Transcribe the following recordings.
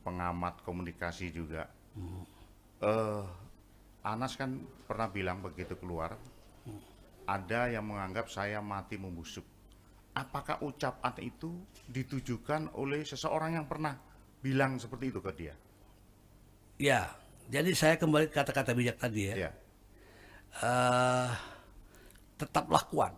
pengamat komunikasi juga. Eh, Anas kan pernah bilang begitu keluar, ada yang menganggap saya mati membusuk. Apakah ucapan itu ditujukan oleh seseorang yang pernah bilang seperti itu ke dia? Ya, jadi saya kembali ke kata-kata bijak tadi ya. Ya, Eh, Tetaplah kuat,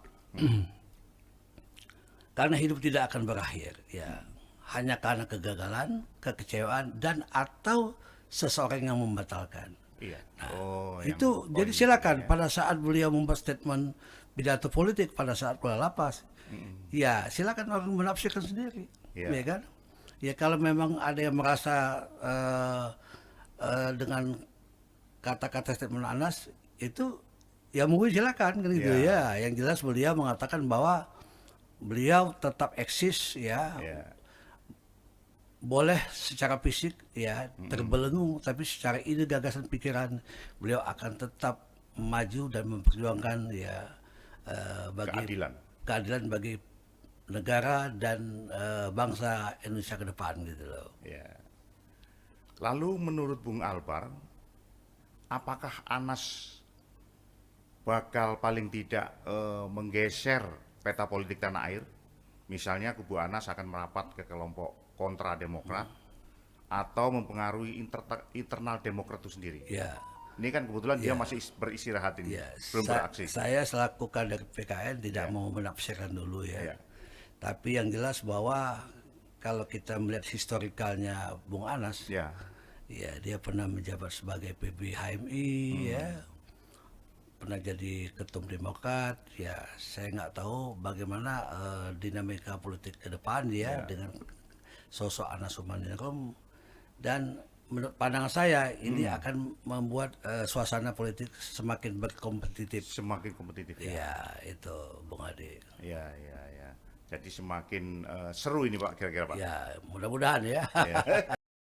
karena hidup tidak akan berakhir. Ya, hanya karena kegagalan, kekecewaan, dan atau seseorang yang membatalkan. iya. Oh, yang Itu jadi poin itu silakan ya. pada saat beliau membuat statement pidato politik pada saat keluar lapas, ya silakan orang menafsirkan sendiri, Iya, ya kan? Ya kalau memang ada yang merasa dengan kata-kata statement Anas itu, ya mungkin silakan kan gitu iya, ya. Yang jelas beliau mengatakan bahwa beliau tetap eksis ya, iya. boleh secara fisik ya terbelenggu, tapi secara ide gagasan pikiran beliau akan tetap maju dan memperjuangkan ya bagi Keadilan. keadilan bagi negara dan bangsa Indonesia ke depan gitu loh. Ya. Lalu menurut Bung Albar, apakah Anas bakal paling tidak menggeser peta politik tanah air? Misalnya kubu Anas akan merapat ke kelompok kontra Demokrat atau mempengaruhi internal Demokrat itu sendiri. Ya, Ini kan kebetulan dia masih beristirahat ini, ya, belum beraksi. saya selaku kader PKN tidak Ya, mau menafsirkan dulu ya. ya, Tapi yang jelas bahwa kalau kita melihat historikalnya Bung Anas, ya, ya dia pernah menjabat sebagai PB HMI ya, pernah jadi ketum Demokrat. Ya saya nggak tahu bagaimana dinamika politik ke depan ya ya. dengan sosok Anas Urbaningrum, dan menurut pandangan saya ini akan membuat suasana politik semakin berkompetitif. Semakin kompetitif ya. Ya itu Bung Ade. Ya, ya, ya. Jadi semakin seru ini Pak kira-kira Pak. Ya mudah-mudahan ya. Ya.